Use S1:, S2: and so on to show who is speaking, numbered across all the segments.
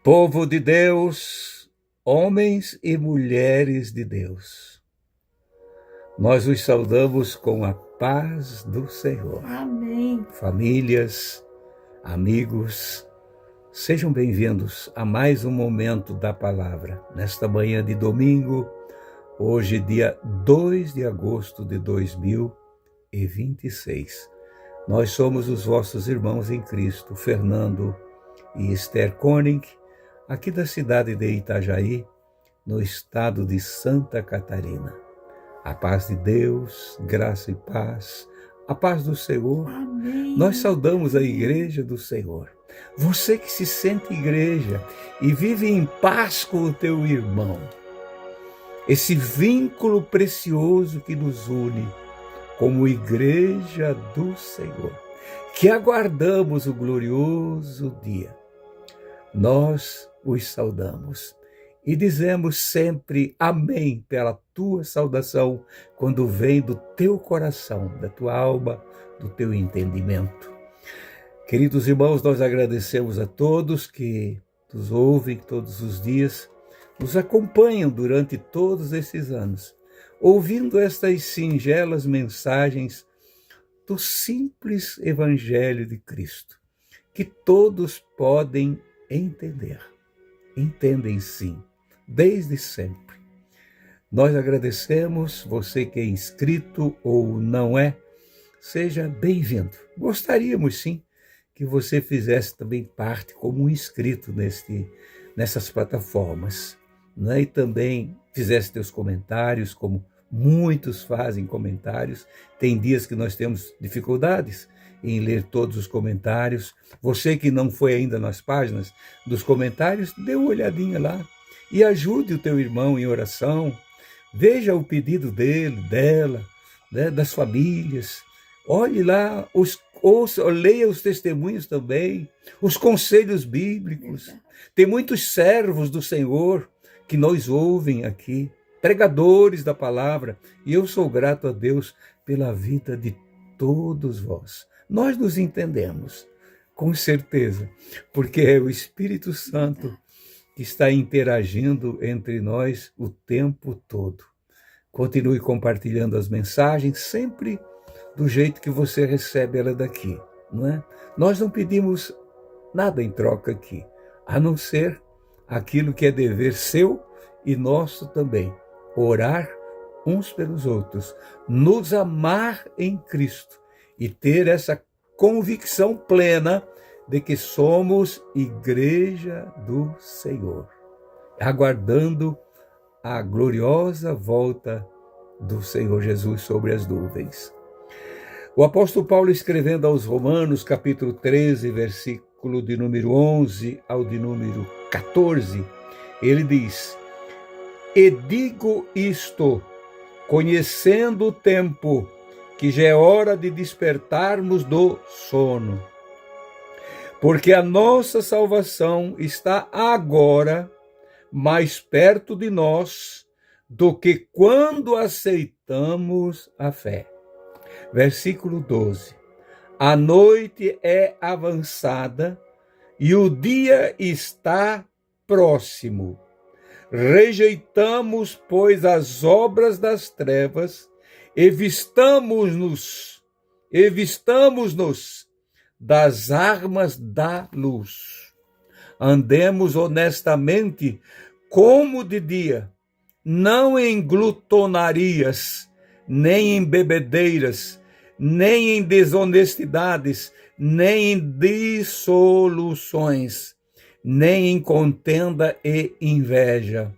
S1: Povo de Deus, homens e mulheres de Deus, nós os saudamos com a paz do Senhor.
S2: Amém.
S1: Famílias, amigos, sejam bem-vindos a mais um momento da palavra. Nesta manhã de domingo, hoje dia 2 de agosto de 2026. Nós somos os vossos irmãos em Cristo, Fernando e Esther Koenig, aqui da cidade de Itajaí, no estado de Santa Catarina. A paz de Deus, graça e paz, a paz do Senhor.
S2: Amém.
S1: Nós saudamos a igreja do Senhor. Você que se sente igreja e vive em paz com o teu irmão. Esse vínculo precioso que nos une como igreja do Senhor, que aguardamos o glorioso dia. Nós os saudamos e dizemos sempre amém pela tua saudação quando vem do teu coração, da tua alma, do teu entendimento. Queridos irmãos, nós agradecemos a todos que nos ouvem todos os dias, nos acompanham durante todos esses anos, ouvindo estas singelas mensagens do simples Evangelho de Cristo, que todos podem entender. Entendem sim, desde sempre. Nós agradecemos, você que é inscrito ou não é, seja bem-vindo. Gostaríamos sim que você fizesse também parte como um inscrito nessas plataformas, né? E também fizesse teus comentários, como muitos fazem comentários. Tem dias que nós temos dificuldades em ler todos os comentários. Você que não foi ainda nas páginas dos comentários, dê uma olhadinha lá e ajude o teu irmão em oração. Veja o pedido dele, dela, né, das famílias. Olhe lá, leia os testemunhos também, os conselhos bíblicos. Tem muitos servos do Senhor que nos ouvem aqui, pregadores da palavra, e eu sou grato a Deus pela vida de todos vós. Nós nos entendemos, com certeza, porque é o Espírito Santo que está interagindo entre nós o tempo todo. Continue compartilhando as mensagens, sempre do jeito que você recebe ela daqui, não é? Nós não pedimos nada em troca aqui, a não ser aquilo que é dever seu e nosso também, orar uns pelos outros, nos amar em Cristo e ter essa convicção plena de que somos igreja do Senhor, aguardando a gloriosa volta do Senhor Jesus sobre as nuvens. O apóstolo Paulo, escrevendo aos Romanos, capítulo 13, versículo de número 11 ao de número 14, ele diz: "E digo isto, conhecendo o tempo, que já é hora de despertarmos do sono. Porque a nossa salvação está agora mais perto de nós do que quando aceitamos a fé." Versículo 12. "A noite é avançada e o dia está próximo. Rejeitamos, pois, as obras das trevas e vistamo-nos das armas da luz. Andemos honestamente como de dia, não em glutonarias, nem em bebedeiras, nem em desonestidades, nem em dissoluções, nem em contenda e inveja,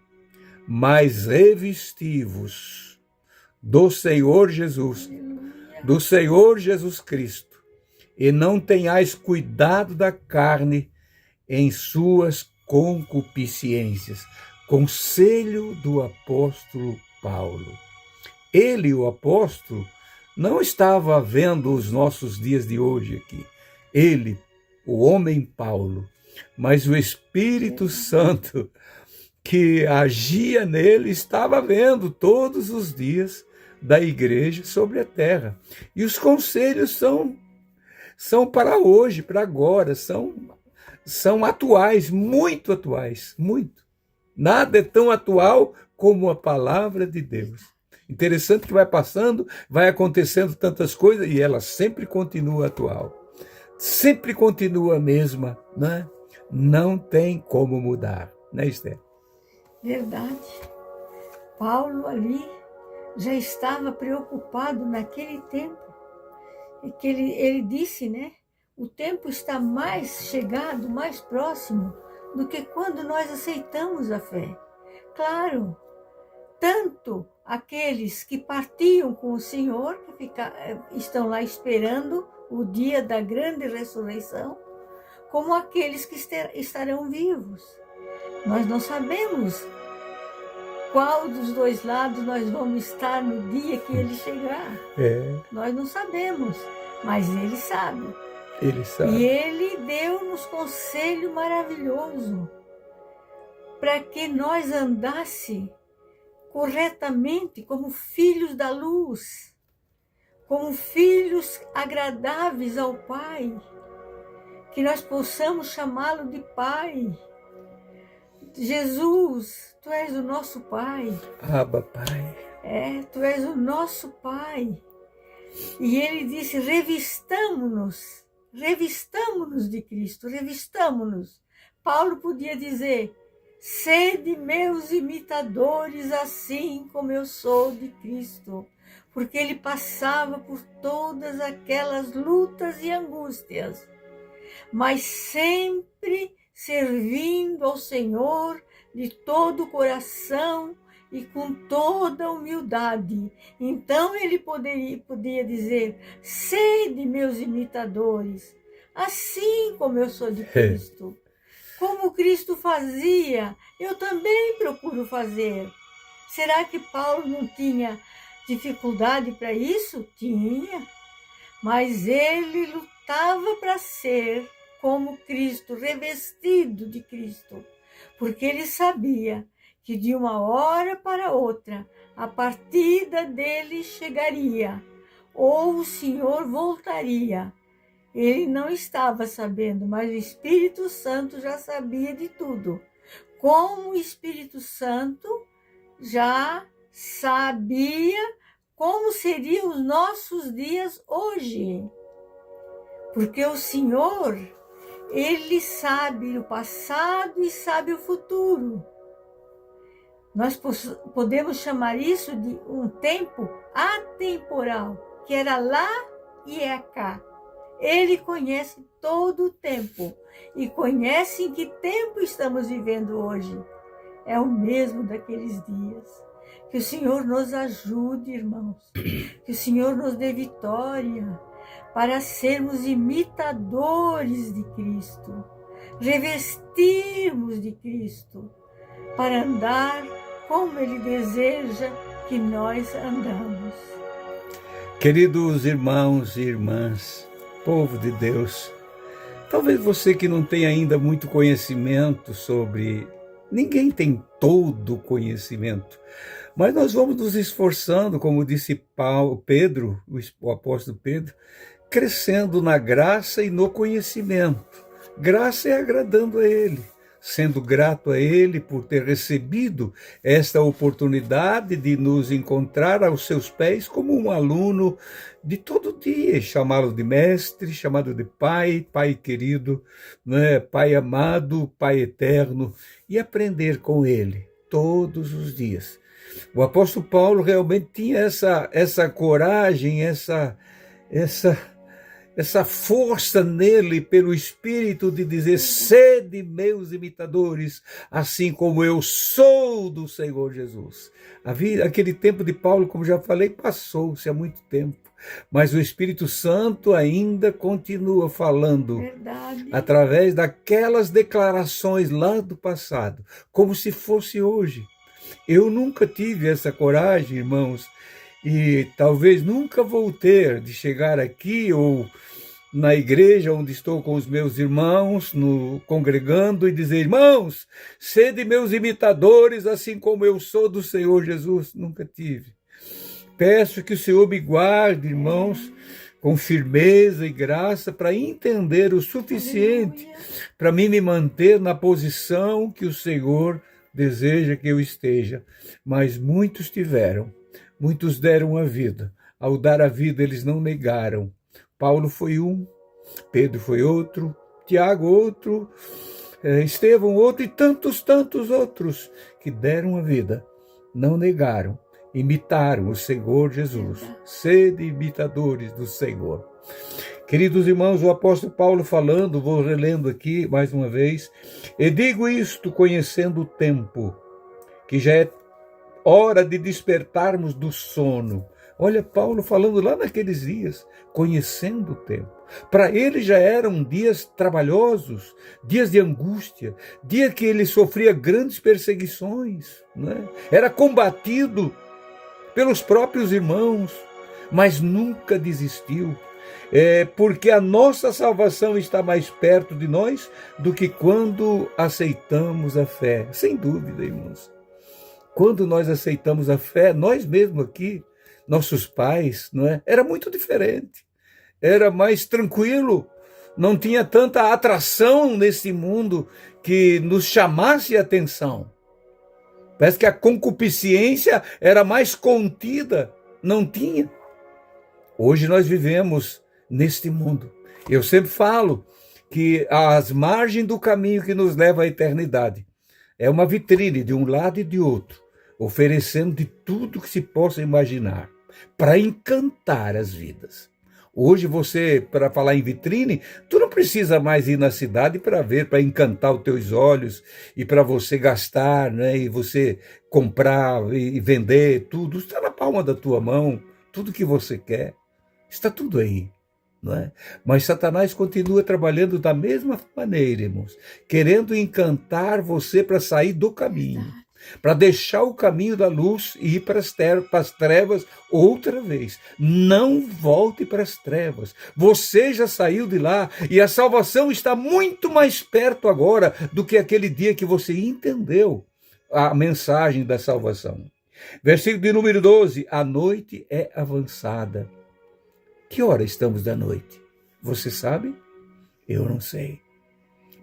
S1: mas revesti-vos do Senhor Jesus, do Senhor Jesus Cristo, e não tenhais cuidado da carne em suas concupiscências." Conselho do apóstolo Paulo. Ele, o apóstolo, não estava vendo os nossos dias de hoje aqui. Ele, o homem Paulo, mas o Espírito Santo que agia nele estava vendo todos os dias da igreja sobre a terra. E os conselhos são para hoje, para agora, são são atuais, muito atuais, muito. Nada é tão atual como a palavra de Deus. Interessante que vai passando, vai acontecendo tantas coisas e ela sempre continua atual. Sempre continua a mesma, né? Não tem como mudar, né, Esther?
S2: Verdade. Paulo ali já estava preocupado naquele tempo. E que ele disse, né? O tempo está mais chegado, mais próximo do que quando nós aceitamos a fé. Claro, tanto aqueles que partiam com o Senhor, que estão lá esperando o dia da grande ressurreição, como aqueles que estarão vivos. Nós não sabemos qual dos dois lados nós vamos estar no dia que ele chegar. Nós não sabemos, mas ele sabe.
S1: Ele sabe.
S2: E ele deu-nos conselho maravilhoso para que nós andasse corretamente como filhos da luz, como filhos agradáveis ao Pai, que nós possamos chamá-lo de Pai. Jesus, Tu és o nosso Pai.
S1: Abba, Pai.
S2: Tu és o nosso Pai. E ele disse, revistamo-nos de Cristo, revistamo-nos. Paulo podia dizer, sede meus imitadores, assim como eu sou de Cristo, porque ele passava por todas aquelas lutas e angústias, mas sempre servindo ao Senhor de todo o coração e com toda a humildade. Então ele podia dizer, sede meus imitadores, assim como eu sou de Cristo. Como Cristo fazia, eu também procuro fazer. Será que Paulo não tinha dificuldade para isso? Tinha. Mas ele lutava para ser como Cristo, revestido de Cristo. Porque ele sabia que de uma hora para outra a partida dele chegaria, ou o Senhor voltaria. Ele não estava sabendo, mas o Espírito Santo já sabia de tudo. Como o Espírito Santo já sabia como seriam os nossos dias hoje. Porque o Senhor, Ele sabe o passado e sabe o futuro. Nós podemos chamar isso de um tempo atemporal, que era lá e é cá. Ele conhece todo o tempo e conhece em que tempo estamos vivendo hoje. É o mesmo daqueles dias. Que o Senhor nos ajude, irmãos. Que o Senhor nos dê vitória para sermos imitadores de Cristo. Revestirmos de Cristo para andar como Ele deseja que nós andamos.
S1: Queridos irmãos e irmãs, povo de Deus, talvez você que não tenha ainda muito conhecimento sobre... Ninguém tem todo o conhecimento, mas nós vamos nos esforçando, como disse Pedro, o apóstolo Pedro, crescendo na graça e no conhecimento. Graça é agradando a Ele, sendo grato a Ele por ter recebido esta oportunidade de nos encontrar aos seus pés como um aluno de todo dia, chamá-lo de mestre, chamado de pai, pai querido, né? Pai amado, pai eterno, e aprender com Ele todos os dias. O apóstolo Paulo realmente tinha essa coragem, essa força nele pelo Espírito de dizer, sede meus imitadores, assim como eu sou do Senhor Jesus. Aquele tempo de Paulo, como já falei, passou-se há muito tempo, mas o Espírito Santo ainda continua falando.
S2: Verdade.
S1: Através daquelas declarações lá do passado, como se fosse hoje. Eu nunca tive essa coragem, irmãos, e talvez nunca vou ter de chegar aqui ou na igreja onde estou com os meus irmãos, congregando e dizer, irmãos, sede meus imitadores, assim como eu sou do Senhor Jesus. Nunca tive. Peço que o Senhor me guarde, irmãos, com firmeza e graça para entender o suficiente para mim me manter na posição que o Senhor deseja que eu esteja. Mas muitos tiveram, muitos deram a vida. Ao dar a vida, eles não negaram. Paulo foi um, Pedro foi outro, Tiago outro, Estevão outro e tantos outros que deram a vida, não negaram, imitaram o Senhor Jesus. Sede imitadores do Senhor. Queridos irmãos, o apóstolo Paulo falando, vou relendo aqui mais uma vez, e digo isto conhecendo o tempo, que já é hora de despertarmos do sono. Olha Paulo falando lá naqueles dias, conhecendo o tempo. Para ele já eram dias trabalhosos, dias de angústia, dia que ele sofria grandes perseguições, né? Era combatido pelos próprios irmãos, mas nunca desistiu. Porque a nossa salvação está mais perto de nós do que quando aceitamos a fé. Sem dúvida, irmãos. Quando nós aceitamos a fé, nós mesmos aqui, nossos pais, não é? Era muito diferente. Era mais tranquilo. Não tinha tanta atração nesse mundo que nos chamasse a atenção. Parece que a concupiscência era mais contida. Não tinha. Hoje nós vivemos neste mundo. Eu sempre falo que as margens do caminho que nos leva à eternidade é uma vitrine de um lado e de outro, oferecendo de tudo que se possa imaginar para encantar as vidas. Hoje você, para falar em vitrine, tu não precisa mais ir na cidade para ver, para encantar os teus olhos e para você gastar, né? E você comprar e vender tudo. Está na palma da tua mão, tudo que você quer. Está tudo aí. Não é? Mas Satanás continua trabalhando da mesma maneira, irmãos, querendo encantar você para sair do caminho, para deixar o caminho da luz e ir para as trevas outra vez. Não volte para as trevas. Você já saiu de lá e a salvação está muito mais perto agora do que aquele dia que você entendeu a mensagem da salvação. Versículo de número 12: a noite é avançada. Que hora estamos da noite? Você sabe? Eu não sei.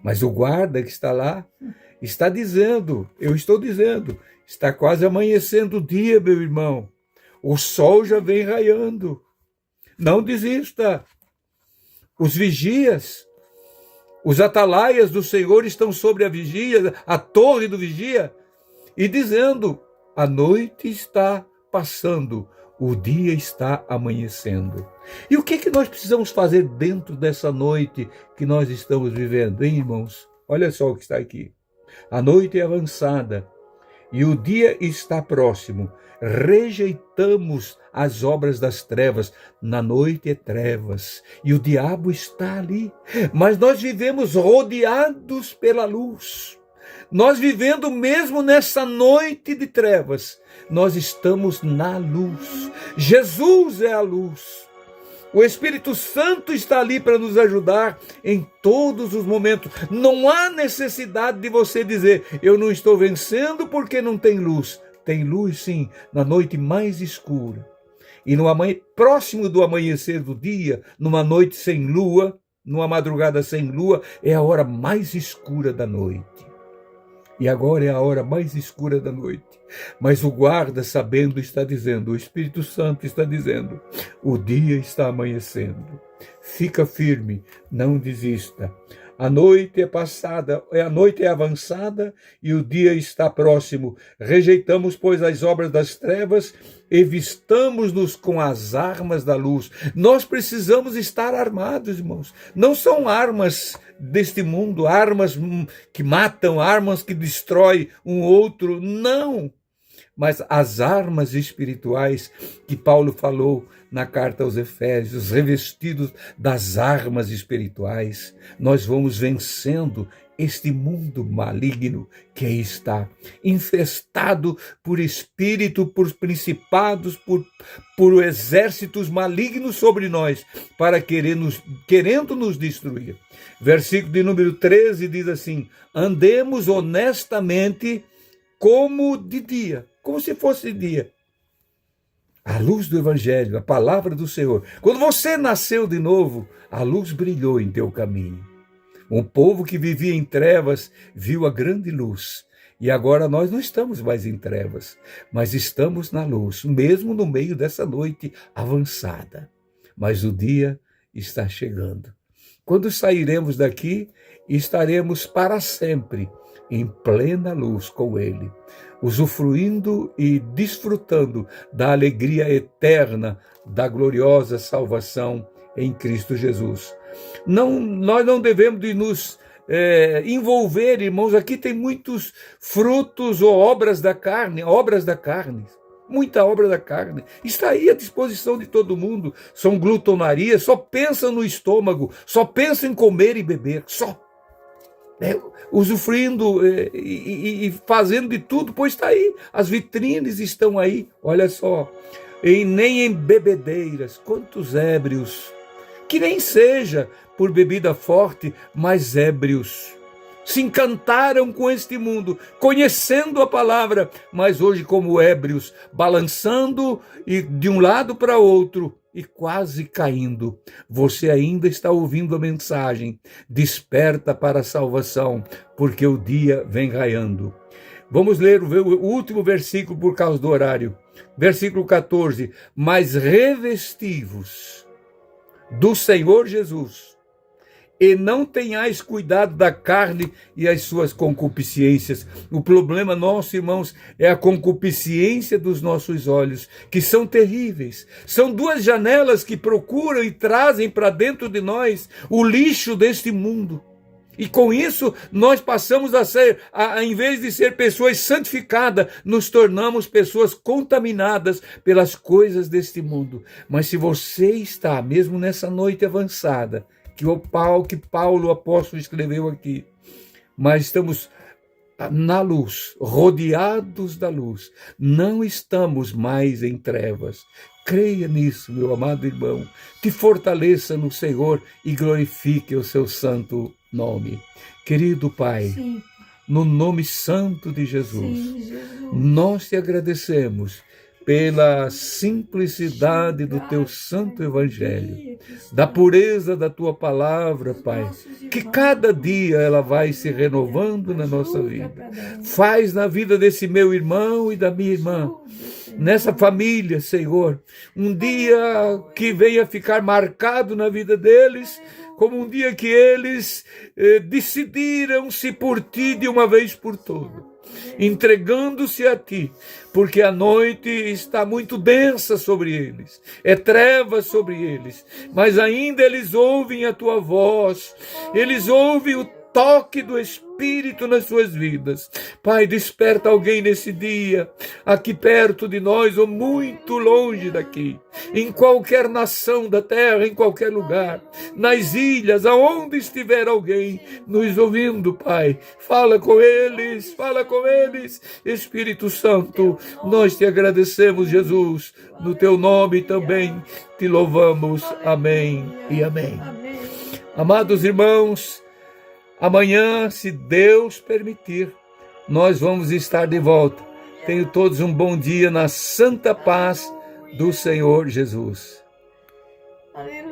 S1: Mas o guarda que está lá está dizendo, eu estou dizendo, está quase amanhecendo o dia, meu irmão. O sol já vem raiando. Não desista. Os vigias, os atalaias do Senhor estão sobre a vigia, a torre do vigia, e dizendo, a noite está passando. O dia está amanhecendo. E o que nós precisamos fazer dentro dessa noite que nós estamos vivendo, hein, irmãos? Olha só o que está aqui. A noite é avançada e o dia está próximo. Rejeitamos as obras das trevas. Na noite é trevas e o diabo está ali. Mas nós vivemos rodeados pela luz. Nós vivendo mesmo nessa noite de trevas, nós estamos na luz. Jesus é a luz. O Espírito Santo está ali para nos ajudar em todos os momentos. Não há necessidade de você dizer, eu não estou vencendo porque não tem luz. Tem luz sim, na noite mais escura. E próximo do amanhecer do dia, numa noite sem lua, numa madrugada sem lua, é a hora mais escura da noite. E agora é a hora mais escura da noite. Mas o guarda, sabendo, está dizendo, o Espírito Santo está dizendo, o dia está amanhecendo. Fica firme, não desista. A noite é passada, a noite é avançada e o dia está próximo. Rejeitamos, pois, as obras das trevas e vistamos-nos com as armas da luz. Nós precisamos estar armados, irmãos. Não são armas deste mundo, armas que matam, armas que destroem um outro. Não! Mas as armas espirituais que Paulo falou na carta aos Efésios, revestidos das armas espirituais, nós vamos vencendo este mundo maligno que aí está, infestado por espírito, por principados, por exércitos malignos sobre nós, para querendo nos destruir. Versículo de número 13 diz assim, andemos honestamente como de dia, como se fosse dia. A luz do Evangelho, a palavra do Senhor. Quando você nasceu de novo, a luz brilhou em teu caminho. Um povo que vivia em trevas viu a grande luz. E agora nós não estamos mais em trevas, mas estamos na luz, mesmo no meio dessa noite avançada. Mas o dia está chegando. Quando sairemos daqui, estaremos para sempre em plena luz com Ele, usufruindo e desfrutando da alegria eterna da gloriosa salvação em Cristo Jesus. Nós não devemos de nos envolver, irmãos. Aqui tem muitos frutos ou obras da carne, muita obra da carne, está aí à disposição de todo mundo. São glutonarias, só pensam no estômago, só pensam em comer e beber, só. Usufruindo e fazendo de tudo, pois está aí, as vitrines estão aí, olha só, nem em bebedeiras, quantos ébrios, que nem seja por bebida forte, mas ébrios, se encantaram com este mundo, conhecendo a palavra, mas hoje como ébrios, balançando e de um lado para outro e quase caindo. Você ainda está ouvindo a mensagem, desperta para a salvação, porque o dia vem raiando. Vamos ler o último versículo por causa do horário. Versículo 14. Mas revesti-vos do Senhor Jesus, e não tenhais cuidado da carne e as suas concupiscências. O problema nosso, irmãos, é a concupiscência dos nossos olhos, que são terríveis. São duas janelas que procuram e trazem para dentro de nós o lixo deste mundo. E com isso, nós passamos a ser, em vez de ser pessoas santificadas, nos tornamos pessoas contaminadas pelas coisas deste mundo. Mas se você está, mesmo nessa noite avançada, que Paulo, o apóstolo, escreveu aqui, mas estamos na luz, rodeados da luz, não estamos mais em trevas. Creia nisso, meu amado irmão, te fortaleça no Senhor e glorifique o seu santo nome. Querido Pai, sim, no nome santo de Jesus, sim, Jesus, nós te agradecemos pela simplicidade do teu santo evangelho, da pureza da tua palavra, Pai, que cada dia ela vai se renovando na nossa vida. Faz na vida desse meu irmão e da minha irmã, nessa família, Senhor, um dia que venha ficar marcado na vida deles, como um dia que eles decidiram-se por ti de uma vez por todas, entregando-se a ti, porque a noite está muito densa sobre eles, é trevas sobre eles, mas ainda eles ouvem a tua voz, eles ouvem o toque do Espírito nas suas vidas. Pai, desperta alguém nesse dia, aqui perto de nós ou muito longe daqui, em qualquer nação da terra, em qualquer lugar, nas ilhas, aonde estiver alguém nos ouvindo, Pai, fala com eles, Espírito Santo, nós te agradecemos, Jesus, no teu nome também te louvamos, amém e amém. Amados irmãos, amanhã, se Deus permitir, nós vamos estar de volta. Tenham todos um bom dia na santa paz do Senhor Jesus. Aleluia.